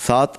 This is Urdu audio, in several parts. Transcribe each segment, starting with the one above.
7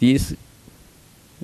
30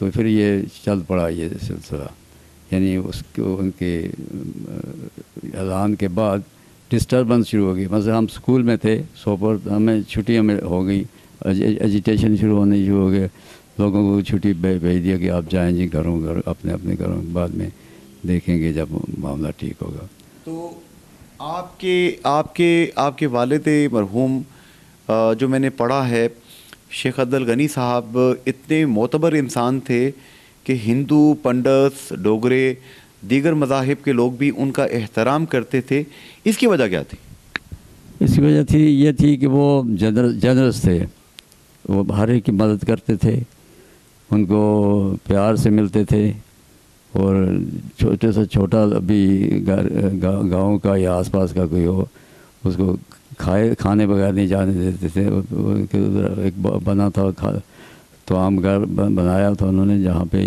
تو پھر یہ چل پڑا یہ سلسلہ، یعنی اس کو ان کے اعلان کے بعد ڈسٹربنس شروع ہو گئی. مثلا ہم اسکول میں تھے سوپور، ہمیں چھٹیاں میں ہو گئی، ایجیٹیشن شروع ہونے شروع ہو گئے، لوگوں کو چھٹی بھیج دیا کہ آپ جائیں جی گھروں اپنے اپنے گھروں، بعد میں دیکھیں گے جب معاملہ ٹھیک ہوگا. تو آپ کے والد مرحوم جو میں نے پڑھا ہے شیخ عبدالغنی صاحب اتنے معتبر انسان تھے کہ ہندو، پنڈتس، ڈوگرے، دیگر مذاہب کے لوگ بھی ان کا احترام کرتے تھے. اس کی وجہ کیا تھی؟ اس کی وجہ یہ تھی کہ وہ جنرس تھے، وہ ہر ایک کی مدد کرتے تھے، ان کو پیار سے ملتے تھے، اور چھوٹے سے چھوٹا بھی گاؤں کا یا آس پاس کا کوئی ہو اس کو کھانے بغیر نہیں جانے دیتے تھے. ایک بنا تھا تو عام گھر بنایا تھا انہوں نے جہاں پہ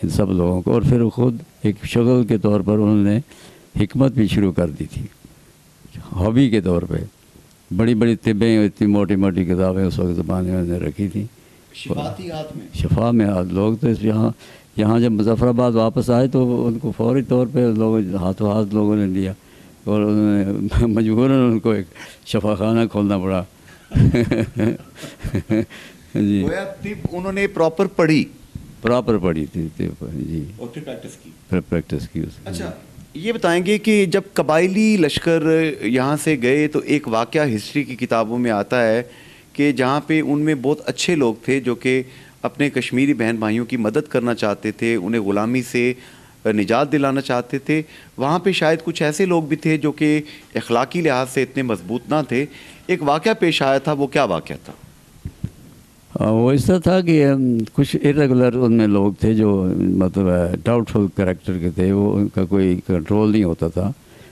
ان سب لوگوں کو، اور پھر خود ایک شغل کے طور پر انہوں نے حکمت بھی شروع کر دی تھی، ہابی کے طور پہ. بڑی بڑی طبیں، اتنی موٹی موٹی کتابیں اس وقت زمانے میں نے رکھی تھیں، شفا میں لوگ تو یہاں جب مظفر آباد واپس آئے تو ان کو فوری طور پہ ہاتھوں ہاتھ لوگوں نے لیا، اور انہوں نے مجبوراً ان کو ایک شفا خانہ کھولنا پڑا. جی انہوں نے پراپر پڑھی تھی جی، اور پھر پریکٹس کی. پریکٹس کی. اچھا یہ بتائیں گے کہ جب قبائلی لشکر یہاں سے گئے تو ایک واقعہ ہسٹری کی کتابوں میں آتا ہے کہ جہاں پہ ان میں بہت اچھے لوگ تھے جو کہ اپنے کشمیری بہن بھائیوں کی مدد کرنا چاہتے تھے، انہیں غلامی سے نجات دلانا چاہتے تھے. وہاں پہ شاید کچھ ایسے لوگ بھی تھے جو کہ اخلاقی لحاظ سے اتنے مضبوط نہ تھے. ایک واقعہ پیش آیا تھا، وہ کیا واقعہ تھا؟ وہ اس طرح تھا کہ کچھ ارریگولر ان میں لوگ تھے جو مطلب ڈاؤٹ فل کریکٹر کے تھے، وہ ان کا کوئی کنٹرول نہیں ہوتا تھا.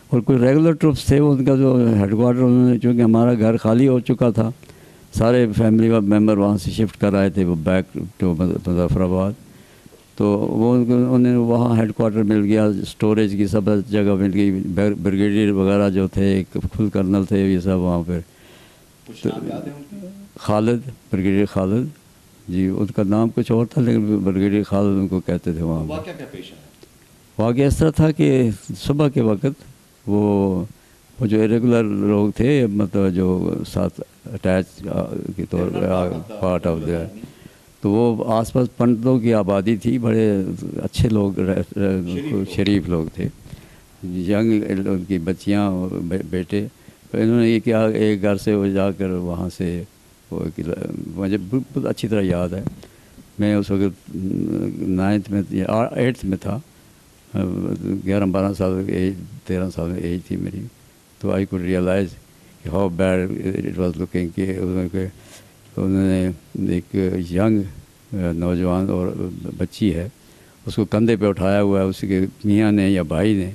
اور کوئی ریگولر ٹروپس تھے، ان کا جو ہیڈ کوارٹر انہوں نے، چونکہ ہمارا گھر خالی ہو چکا تھا، سارے فیملی ممبر وہاں سے شفٹ کر آئے تھے، وہ بیک ٹو مظفر آباد. تو وہ انہیں وہاں ہیڈ کوارٹر مل گیا، اسٹوریج کی سب جگہ مل گئی، بریگیڈیئر وغیرہ جو تھے، فل کرنل تھے، یہ سب وہاں پہ. خالد، بریگیڈیئر خالد جی، ان کا نام کچھ اور تھا لیکن بریگیڈیئر خالد ان کو کہتے تھے. وہاں واقعہ کیا پیش آیا؟ واقعہ اس طرح تھا کہ صبح کے وقت وہ جو ریگولر لوگ تھے، مطلب جو ساتھ اٹیچ کے طور پہ پارٹ آف دا، تو وہ آس پاس پنڈتوں کی آبادی تھی، بڑے اچھے لوگ، شریف لوگ تھے، ینگ ان کی بچیاں اور بیٹے. انہوں نے یہ کیا، ایک گھر سے وہ جا کر وہاں سے مجھے بہت اچھی طرح یاد ہے، میں اس وقت 9th میں 8th میں تھا، 11-12 سال ایج، 13 سال میں ایج تھی میری. تو آئی کوڈ ریئلائز کہ how bad it was looking, کہ انہوں نے ایک ینگ نوجوان اور بچی ہے اس کو کندھے پہ اٹھایا ہوا ہے، اس کے میاں نے یا بھائی نے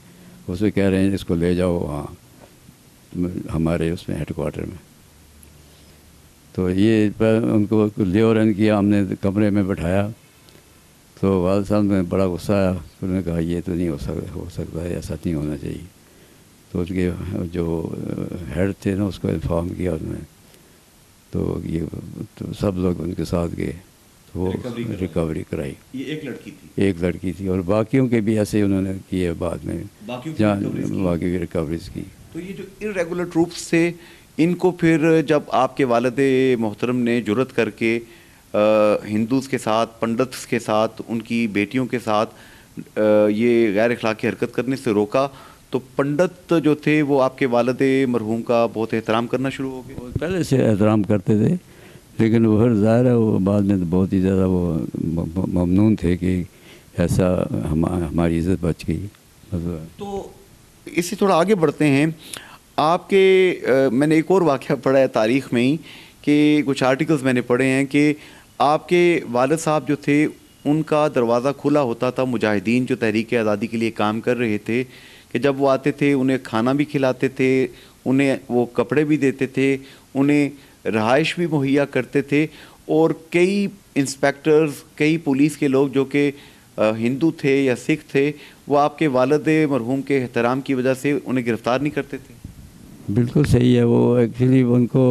اسے کہہ رہے ہیں اس کو لے جاؤ وہاں ہمارے اس میں ہیڈ کوارٹر میں. تو یہ ان کو لیورن کیا، ہم نے کمرے میں بٹھایا. تو والد صاحب میں بڑا غصہ آیا، انہوں نے کہا یہ تو نہیں ہو سکتا ہے، ایسا نہیں ہونا چاہیے. تو اس کے جو ہیڈ تھے نا اس کو انفارم کیا انہوں نے. تو یہ تو سب لوگ ان کے ساتھ گئے، تو وہ ریکوری کرائی. یہ ایک لڑکی تھی اور باقیوں کے بھی ایسے انہوں نے کیے بعد میں، باقی کی ریکوریز کی. تو یہ جو ارریگولر ٹروپس تھے ان کو پھر جب آپ کے والد محترم نے جرأت کر کے ہندوز کے ساتھ، پنڈتس کے ساتھ، ان کی بیٹیوں کے ساتھ یہ غیر اخلاقی حرکت کرنے سے روکا، تو پنڈت جو تھے وہ آپ کے والد مرحوم کا بہت احترام کرنا شروع ہو گئے. پہلے سے احترام کرتے تھے، لیکن وہ پھر ظاہر ہے وہ بعد میں بہت ہی زیادہ وہ ممنون تھے کہ ایسا ہماری عزت بچ گئی. تو اس سے تھوڑا آگے بڑھتے ہیں. آپ کے میں نے ایک اور واقعہ پڑھا ہے تاریخ میں ہی، کہ کچھ آرٹیکلز میں نے پڑھے ہیں کہ آپ کے والد صاحب جو تھے ان کا دروازہ کھلا ہوتا تھا، مجاہدین جو تحریک آزادی کے لیے کام کر رہے تھے، کہ جب وہ آتے تھے انہیں کھانا بھی کھلاتے تھے، انہیں وہ کپڑے بھی دیتے تھے، انہیں رہائش بھی مہیا کرتے تھے. اور کئی انسپیکٹرز، کئی پولیس کے لوگ جو کہ ہندو تھے یا سکھ تھے، وہ آپ کے والد مرحوم کے احترام کی وجہ سے انہیں گرفتار نہیں کرتے تھے. بالکل صحیح ہے. وہ ایکچولی ان کو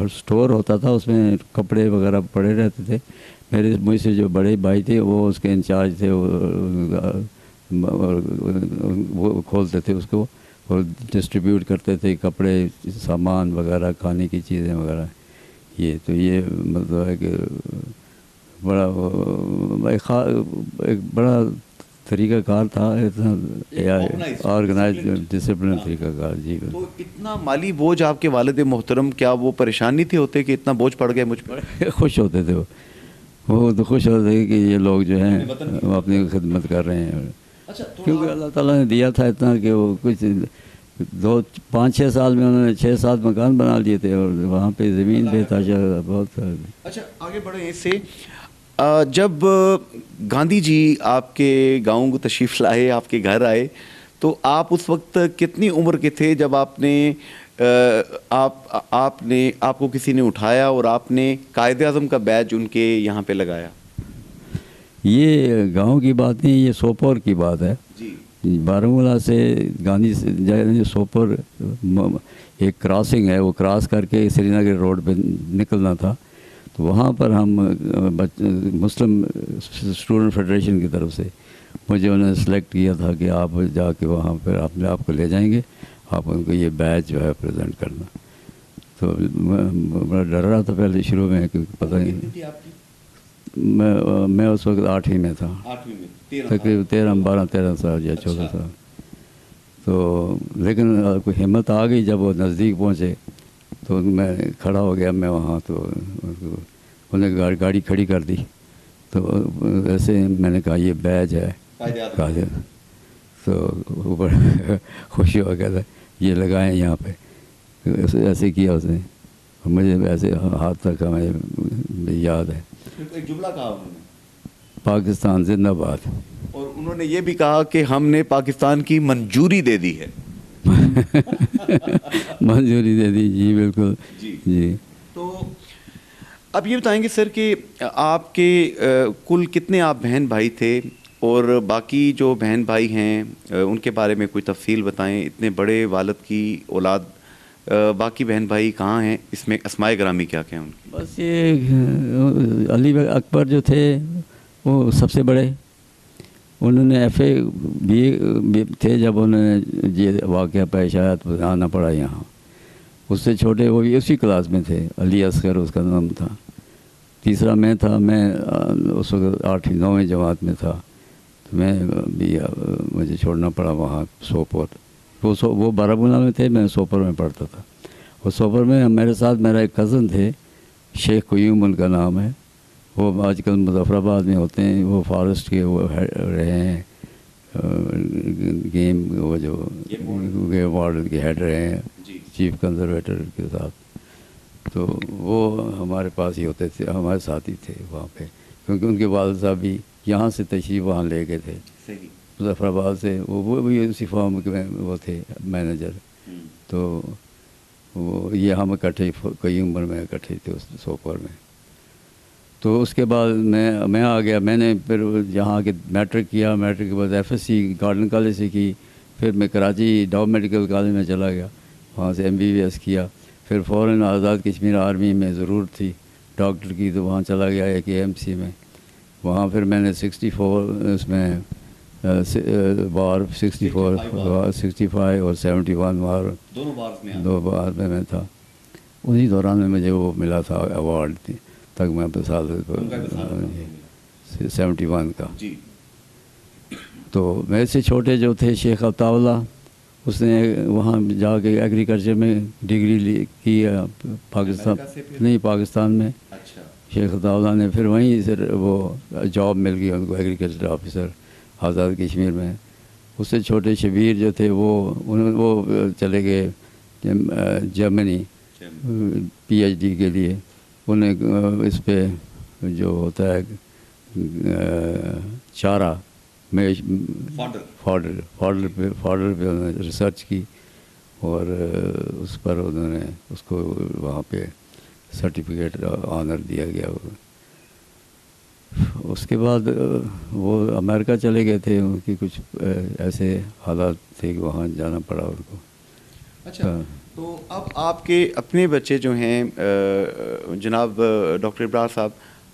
اسٹور ہوتا تھا، اس میں کپڑے وغیرہ پڑے رہتے تھے، مجھ سے جو بڑے بھائی تھے وہ اس کے انچارج تھے، وہ کھولتے تھے اس کو اور ڈسٹریبیوٹ کرتے تھے کپڑے، سامان وغیرہ، کھانے کی چیزیں وغیرہ. یہ مطلب ہے کہ بڑا ایک بڑا طریقہ کار تھا، آرگنائز ڈسپلن طریقہ کار. جی تو اتنا مالی بوجھ آپ کے والد محترم، کیا وہ پریشان نہیں تھے ہوتے کہ اتنا بوجھ پڑ گیا مجھ پر؟ خوش ہوتے تھے وہ تو خوش ہوتے تھے کہ یہ لوگ جو ہیں وہ اپنی خدمت کر رہے ہیں. کیونکہ اللہ تعالیٰ نے دیا تھا اتنا کہ وہ کچھ 5-6 سال میں انہوں نے 6-7 مکان بنا لیے تھے اور وہاں پہ زمین بھی تھا بہت. اچھا آگے بڑھیں اس سے. جب گاندھی جی آپ کے گاؤں کو تشریف لائے، آپ کے گھر آئے، تو آپ اس وقت کتنی عمر کے تھے جب آپ کو کسی نے اٹھایا اور آپ نے قائد اعظم کا بیج ان کے یہاں پہ لگایا؟ یہ گاؤں کی بات نہیں، یہ سوپور کی بات ہے. جی. بارہمولہ سے گاندھی سے سوپور ایک کراسنگ ہے، وہ کراس کر کے سری نگر روڈ پہ نکلنا تھا. تو وہاں پر ہم مسلم اسٹوڈنٹ فیڈریشن کی طرف سے مجھے انہوں نے سلیکٹ کیا تھا کہ آپ جا کے وہاں پر اپنے آپ کو لے جائیں گے، آپ ان کو یہ بیچ جو ہے پریزنٹ کرنا. تو میں بڑا ڈر رہا تھا پہلے شروع میں، کیونکہ پتہ نہیں. میں اس وقت 8ویں میں تھا، تقریباً 13 سال یا 14 سال. تو لیکن کوئی ہمت آ گئی جب وہ نزدیک پہنچے تو میں کھڑا ہو گیا. میں وہاں تو انہوں نے گاڑی کھڑی کر دی. تو ایسے میں نے کہا یہ بیج ہے قائد. تو وہ بڑا خوشی ہو گیا تھا، یہ لگائیں یہاں پہ. ایسے کیا اس نے اور مجھے ایسے ہاتھ تک مجھے یاد ہے. ایک جملہ کہا انہوں نے، پاکستان زندہ باد. اور انہوں نے یہ بھی کہا کہ ہم نے پاکستان کی منظوری دے دی ہے. منظوری دے دی. جی بالکل. جی. تو اب یہ بتائیں گے سر کہ آپ کے کل کتنے آپ بہن بھائی تھے، اور باقی جو بہن بھائی ہیں ان کے بارے میں کوئی تفصیل بتائیں. اتنے بڑے والد کی اولاد، باقی بہن بھائی کہاں ہیں، اس میں اسماء گرامی کیا کیا ہیں ان کی؟ بس یہ علی اکبر جو تھے وہ سب سے بڑے. انہوں نے FA BA تھے جب انہوں نے یہ واقعہ پیش آیا تو آنا پڑا یہاں. اس سے چھوٹے وہ بھی اسی کلاس میں تھے، علی اصغر اس کا نام تھا. تیسرا میں تھا، میں اس وقت 8ویں 9ویں جماعت میں تھا. تو میں بھی مجھے چھوڑنا پڑا وہاں سوپور. وہ بارہمولہ میں تھے، میں سوپور میں پڑھتا تھا. اور سوپور میں میرے ساتھ میرا ایک کزن تھے، شیخ قیوم ان کا نام ہے. وہ آج کل مظفر آباد میں ہوتے ہیں، وہ فارسٹ کے وہ رہے ہیں، گیم وہ جو گیم وارڈن کے ہیڈ رہے ہیں، چیف کنزرویٹر کے ساتھ. تو وہ ہمارے پاس ہی ہوتے تھے، ہمارے ساتھ ہی تھے وہاں پہ، کیونکہ ان کے والد صاحب بھی یہاں سے تشریف وہاں لے گئے تھے مظفر آباد سے. وہ بھی اسی فارم کے وہ تھے مینیجر. تو وہ یہ ہم اکٹھے کئی عمر میں اکٹھے تھے اس سوپور میں. تو اس کے بعد میں آ گیا. میں نے پھر یہاں کے میٹرک کیا. میٹرک کے بعد FSC گارڈن کالج سے کی. پھر میں کراچی ڈاؤ میڈیکل کالج میں چلا گیا، وہاں سے MBBS کیا. پھر فوراً آزاد کشمیر آرمی میں ضرورت تھی ڈاکٹر کی، تو وہاں چلا گیا ایک AMC میں. وہاں پھر میں نے 64 اس میں بار 65 اور 71 بار، دو بار میں تھا. اسی دوران میں مجھے وہ ملا تھا ایوارڈ تک میں 71 کا. تو میرے سے چھوٹے جو تھے شیخ عطاءاللہ، اس نے وہاں جا کے ایگریکلچر میں ڈگری کی پاکستان میں. شیخ عطاءاللہ نے پھر وہیں سے وہ جاب مل گئی ان کو، ایگریکلچر آفیسر آزاد کشمیر میں. اس سے چھوٹے شبیر جو تھے وہ چلے گئے جرمنی PhD کے لیے. انہیں اس پہ جو ہوتا ہے چارہ فاڈر پہ انہوں نے ریسرچ کی، اور اس پر انہوں نے اس کو وہاں پہ سرٹیفکیٹ آنر دیا گیا. اس کے بعد وہ امریکہ چلے گئے تھے. ان کی کچھ ایسے حالات تھے کہ وہاں جانا پڑا ان کو. اچھا، تو اب آپ کے اپنے بچے جو ہیں جناب ڈاکٹر ابرار صاحب،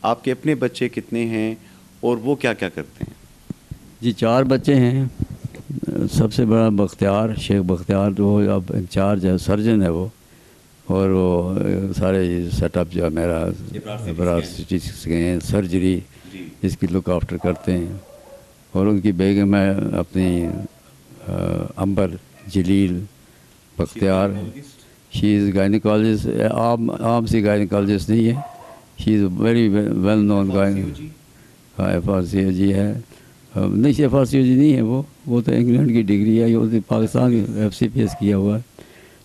آپ کے اپنے بچے کتنے ہیں اور وہ کیا کیا کرتے ہیں؟ جی 4 بچے ہیں. سب سے بڑا بختیار، شیخ بختیار، تو وہ اب انچارج ہے، سرجن ہے وہ، اور وہ سارے سیٹ اپ جو ہے میرا ابرار سٹی کے ہیں، سرجری اس کی لک آفٹر کرتے ہیں. اور ان کی بیگم ہے اپنی امبر جلیل بختیار. شی از گائنیکالوجسٹ، عام سی گائنیکالوجسٹ نہیں ہے، she is very well known FRCOG ہے. نہیں FRCOG نہیں ہے، وہ تو انگلینڈ کی ڈگری ہے، وہ پاکستان FCPS کیا ہوا ہے،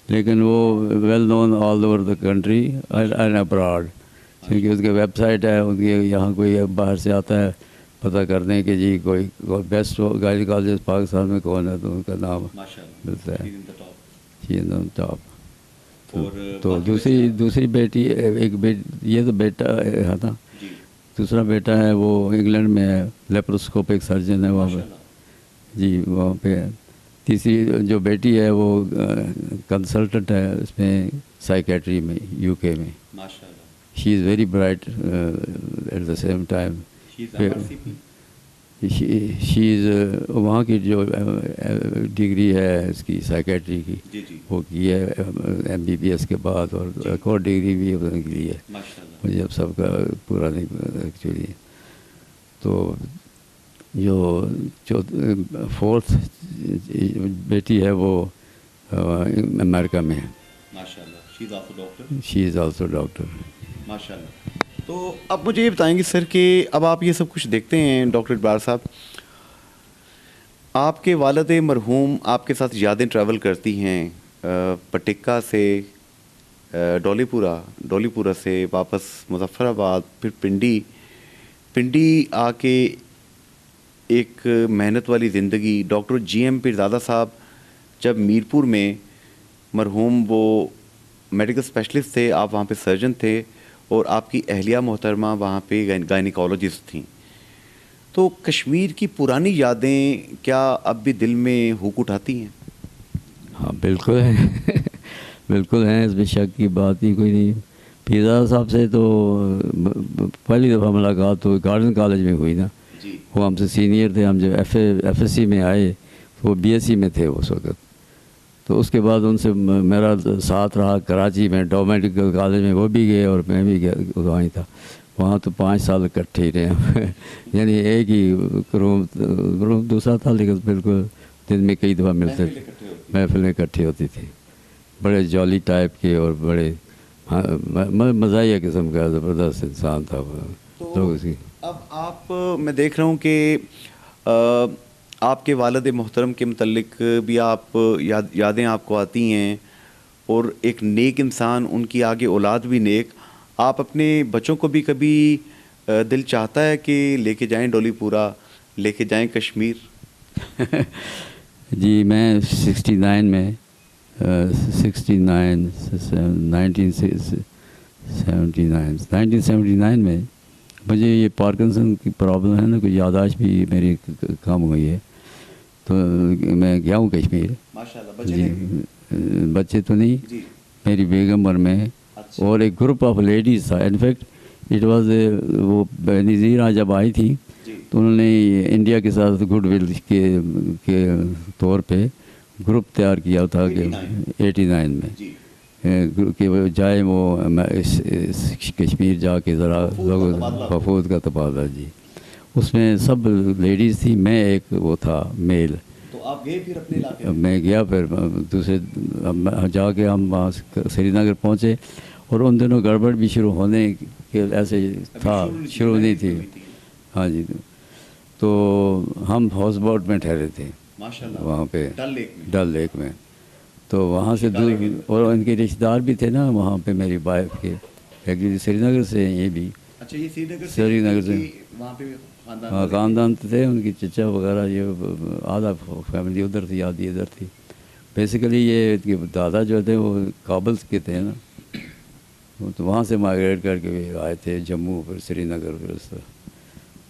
لیکن وہ well known all over the country and abroad. کیونکہ اس کے ویب سائٹ ہے ان کے، یہاں کوئی باہر سے آتا ہے پتہ کرنے کہ جی کوئی بیسٹ گائنیکالوجسٹ پاکستان میں کون ہے تو ان کا نام ملتا ہے. ٹاپ. تو دوسری بیٹی ایک یہ تو بیٹا ہے نا، دوسرا بیٹا ہے وہ انگلینڈ میں ہے، لیپروسکوپک سرجن ہے وہاں پہ. جی وہاں پہ. تیسری جو بیٹی ہے وہ کنسلٹنٹ ہے اس میں سائیکیٹری میں UK میں. She is very bright at the same time. She is وہاں کی جو ڈگری ہے اس کی سائیکیٹری کی وہ کی ہے MBBS کے بعد، اور ایک اور ڈگری بھی کی لی ہے، مجھے اب سب کا پورا نہیں ایکچولی. تو جو 4th بیٹی ہے وہ امریکہ میں ہے. She is also doctor. تو اب مجھے یہ بتائیں گے سر کہ اب آپ یہ سب کچھ دیکھتے ہیں ڈاکٹر اقبال صاحب، آپ کے والد مرحوم آپ کے ساتھ یادیں ٹریول کرتی ہیں پٹکا سے ڈولی پورہ سے واپس مظفر آباد، پھر پنڈی آ کے ایک محنت والی زندگی. ڈاکٹر GM پیرزادہ صاحب جب میرپور میں، مرحوم وہ میڈیکل اسپیشلسٹ تھے، آپ وہاں پہ سرجن تھے، اور آپ کی اہلیہ محترمہ وہاں پہ گائنیکالوجسٹ تھیں. تو کشمیر کی پرانی یادیں کیا اب بھی دل میں ہوک اٹھاتی ہیں؟ ہاں بالکل ہیں بالکل ہیں، اس میں شک کی بات ہی کوئی نہیں. پیرزادہ صاحب سے تو پہلی دفعہ ملاقات تو گارڈن کالج میں ہوئی نا. وہ ہم سے سینئر تھے. ہم جب FSC میں آئے تو وہ BSc میں تھے اس وقت. تو اس کے بعد ان سے میرا ساتھ رہا کراچی میں ڈو میڈیکل کالج میں، وہ بھی گئے اور میں بھی گیا وہیں تھا. وہاں تو 5 سال اکٹھے ہی رہے یعنی ایک ہی روم دوسرا تھا، لیکن بالکل دن میں کئی دفعہ ملتے تھے، محفلیں اکٹھی ہوتی تھی. بڑے جالی ٹائپ کے اور بڑے مزاحیہ قسم کا زبردست انسان تھا وہ. اب آپ میں دیکھ رہا ہوں کہ آپ کے والد محترم کے متعلق بھی آپ یادیں آپ کو آتی ہیں، اور ایک نیک انسان، ان کی آگے اولاد بھی نیک. آپ اپنے بچوں کو بھی کبھی دل چاہتا ہے کہ لے کے جائیں ڈولی پورہ، لے کے جائیں کشمیر؟ جی میں 1979 میں مجھے یہ پارکنسن کی پرابلم ہے نا، کوئی یادداشت بھی میری کم ہوئی ہے، تو میں گیا ہوں کشمیر. جی بچے تو نہیں، میری بیگم اور میں، اور ایک گروپ آف لیڈیز تھا. انفیکٹ اٹ واز وہ نظیرہ جب آئی تھی تو انہوں نے انڈیا کے ساتھ گڈ ول کے طور پہ گروپ تیار کیا تھا کہ 89 میں کہ وہ جائے، وہ کشمیر جا کے ذرا لوگوں وفود کا تبادلہ. جی اس میں سب لیڈیز تھی، میں ایک وہ تھا میل. تو آپ گئے پھر اپنے علاقے؟ میں گیا، پھر دوسرے جا کے ہم وہاں سری نگر پہنچے، اور ان دنوں گڑبڑ بھی شروع ہونے کے ایسے تھا، شروع نہیں تھی. ہاں جی. تو ہم ہاؤس بوٹ میں ٹھہرے تھے وہاں پہ ڈل لیک میں. تو وہاں سے دور، اور ان کے رشتہ دار بھی تھے نا وہاں پہ میری وائف کے، ایکچولی سری نگر سے ہیں یہ بھی. اچھا یہ سری نگر سے وہاں پہ ہاں خاندان تھے ان کی، چچا وغیرہ، یہ آدھا فیملی ادھر تھی، آدھی ادھر تھی. بیسیکلی یہ دادا جو تھے وہ کابل کے تھے نا، تو وہاں سے مائگریٹ کر کے آئے تھے جموں، پھر سری نگر، پھر اس طرح.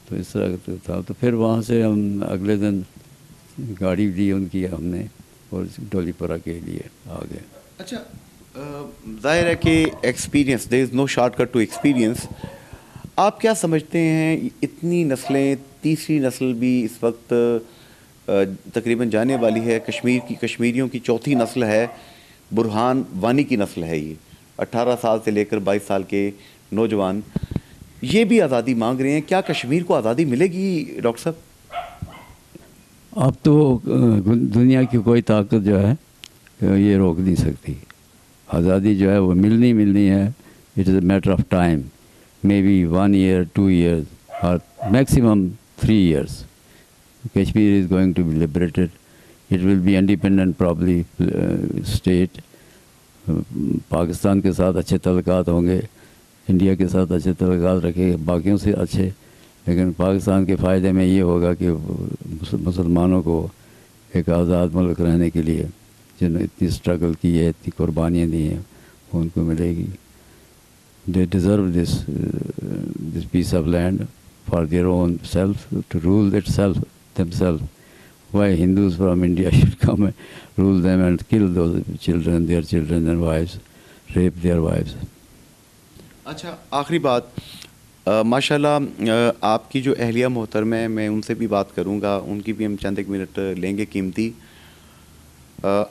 تو اس طرح تھا. تو پھر وہاں سے ہم اگلے دن گاڑی لی ان کی ہم نے، اور ڈولی پورہ کے لیے آ گئے. اچھا ظاہر ہے کہ experience, there is no shortcut to experience. آپ کیا سمجھتے ہیں اتنی نسلیں، تیسری نسل بھی اس وقت تقریباً جانے والی ہے، کشمیریوں کی چوتھی نسل ہے، برہان وانی کی نسل ہے، یہ 18 سال سے لے کر 22 سال کے نوجوان یہ بھی آزادی مانگ رہے ہیں. کیا کشمیر کو آزادی ملے گی ڈاکٹر صاحب؟ اب تو دنیا کی کوئی طاقت جو ہے یہ روک نہیں سکتی. آزادی جو ہے وہ ملنی ہے. It is a matter of time, maybe 1 year 2 years اور maximum 3 years. Kashmir is going to be liberated. It will be independent probably state. Pakistan کے ساتھ اچھے تعلقات ہوں گے، انڈیا کے ساتھ اچھے تعلقات رکھے، باقیوں سے اچھے. لیکن پاکستان کے فائدے میں یہ ہوگا کہ مسلمانوں کو ایک آزاد ملک رہنے کے لیے جنہوں نے اتنی اسٹرگل کی ہے، اتنی قربانیاں دی ہیں، وہ ان کو ملے گی. They deserve this piece of land for their own self to rule itself themselves. Why Hindus from India should come rule them and kill those children their children and wives, rape their wives. اچھا، آخری بات، ماشاء اللہ آپ کی جو اہلیہ محترمہ ہے، میں ان سے بھی بات کروں گا، ان کی بھی ہم چند ایک منٹ لیں گے قیمتی.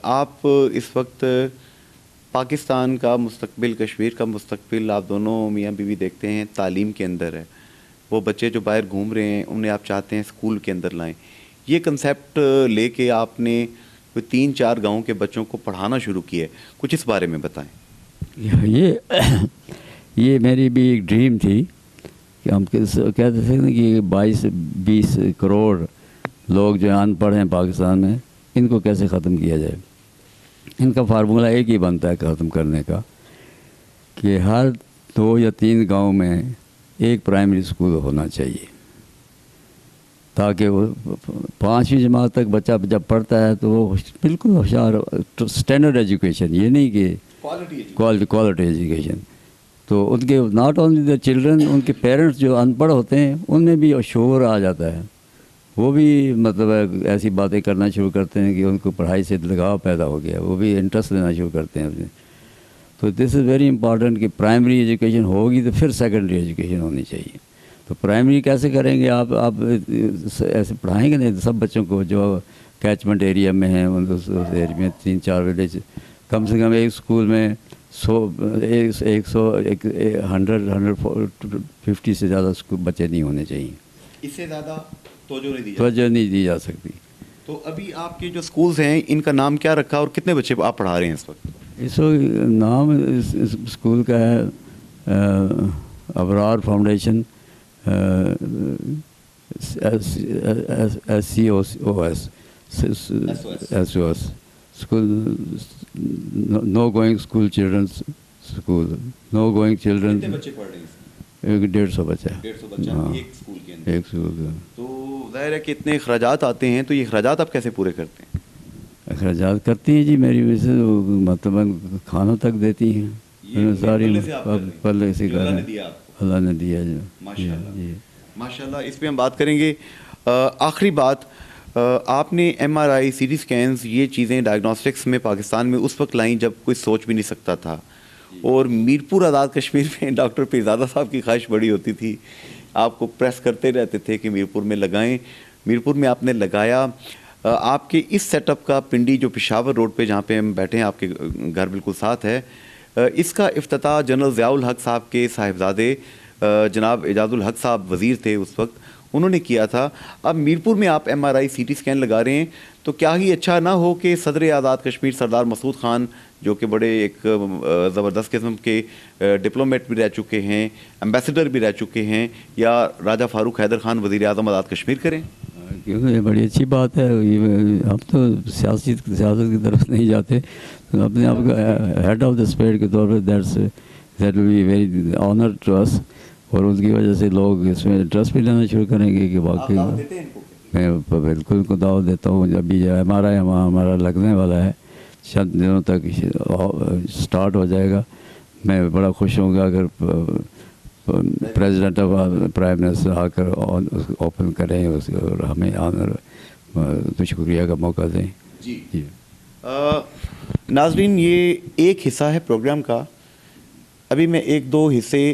آپ اس وقت پاکستان کا مستقبل، کشمیر کا مستقبل آپ دونوں میاں بیوی دیکھتے ہیں تعلیم کے اندر ہے. وہ بچے جو باہر گھوم رہے ہیں انہیں آپ چاہتے ہیں اسکول کے اندر لائیں. یہ کنسیپٹ لے کے آپ نے کوئی 3-4 گاؤں کے بچوں کو پڑھانا شروع کیا ہے، کچھ اس بارے میں بتائیں. یہ میری بھی ایک ڈریم تھی کہ ہم کہتے تھے کہ 22-20 کروڑ لوگ جو ان پڑھ ہیں پاکستان میں، ان کو کیسے ختم کیا جائے. ان کا فارمولہ ایک ہی بنتا ہے ختم کرنے کا، کہ ہر 2 یا 3 گاؤں میں ایک پرائمری اسکول ہونا چاہیے، تاکہ وہ 5ویں جماعت تک بچہ جب پڑھتا ہے تو وہ بالکل ہوشیار، اسٹینڈرڈ ایجوکیشن، یہ نہیں کہ کوالٹی ایجوکیشن. تو ان کے ناٹ اونلی دا چلڈرن، ان کے پیرنٹس جو ان پڑھ ہوتے ہیں ان میں بھی شعور آ جاتا ہے. وہ بھی مطلب ایسی باتیں کرنا شروع کرتے ہیں کہ ان کو پڑھائی سے لگاؤ پیدا ہو گیا، وہ بھی انٹرسٹ لینا شروع کرتے ہیں اپنے. تو دس از ویری امپارٹنٹ کہ پرائمری ایجوکیشن ہوگی تو پھر سیکنڈری ایجوکیشن ہونی چاہیے. تو پرائمری کیسے کریں گے آپ ایسے پڑھائیں گے نہیں سب بچوں کو جو کیچمنٹ ایریا میں ہیں، اس ایریا میں 3-4 ولیج، کم سے کم ایک اسکول میں 150 سے زیادہ بچے نہیں ہونے چاہیے. اس سے زیادہ توجہ نہیں دی جا سکتی. تو ابھی آپ کے جو اسکولز ہیں ان کا نام کیا رکھا اور کتنے بچے آپ پڑھا رہے ہیں اس وقت؟ اس وقت نام اس اسکول کا ہے ابرار فاؤنڈیشن SCOS اسکول، نو گوئنگ اسکول چلڈرنس اسکول، نو گوئنگ چلڈرن. کتنے بچے پڑھ رہے ہیں؟ 150 بچہ. 150 بچہ ایک اسکول کے اندر. ایک اسکول کا. تو ظاہر ہے کہ اتنے اخراجات آتے ہیں، تو یہ اخراجات آپ کیسے پورے کرتے ہیں؟ اخراجات کرتی ہیں جی میری وجہ سے، مطلب کھانوں تک دیتی ہیں ساری پلے سے کر اللہ نے دیا جو. ماشاء اللہ. اس پہ ہم بات کریں گے. آخری بات، آپ نے MRI CT اسکینز یہ چیزیں ڈائگنوسٹکس میں پاکستان میں اس وقت لائیں جب کوئی سوچ بھی نہیں سکتا تھا، اور میرپور آزاد کشمیر میں ڈاکٹر پیرزادہ صاحب کی خواہش بڑی ہوتی تھی، آپ کو پریس کرتے رہتے تھے کہ میرپور میں لگائیں. میرپور میں آپ نے لگایا. آپ کے اس سیٹ اپ کا پنڈی جو پشاور روڈ پہ جہاں پہ ہم بیٹھے ہیں، آپ کے گھر بالکل ساتھ ہے، اس کا افتتاح جنرل ضیاء الحق صاحب کے صاحبزادے جناب اعجاز الحق صاحب وزیر تھے اس وقت، انہوں نے کیا تھا. اب میرپور میں آپ MRI CT اسکین لگا رہے ہیں، تو کیا ہی اچھا نہ ہو کہ صدر آزاد کشمیر سردار مسعود خان، جو کہ بڑے ایک زبردست قسم کے ڈپلومیٹ بھی رہ چکے ہیں، ایمبیسڈر بھی رہ چکے ہیں، یا راجہ فاروق حیدر خان وزیر اعظم آزاد کشمیر کریں؟ کیونکہ یہ بڑی اچھی بات ہے. ہم تو سیاست کی طرف نہیں جاتے، اپنے آپ کو ہیڈ آف دا اسٹیٹ کے طور پہ that will be very honour to us. اور اس کی وجہ سے لوگ اس میں انٹرسٹ بھی لینا شروع کریں گے کہ واقعی میں بالکل کو دعوت دیتا ہوں. ابھی جو ہمارا لگنے والا ہے، چند دنوں تک سٹارٹ ہو جائے گا. میں بڑا خوش ہوں گا اگر پریزیڈنٹ پرائم منسٹر آ کر اوپن کریں اور ہمیں آنر تو شکریہ کا موقع دیں. جی ناظرین، یہ ایک حصہ ہے پروگرام کا. ابھی میں 1-2 حصے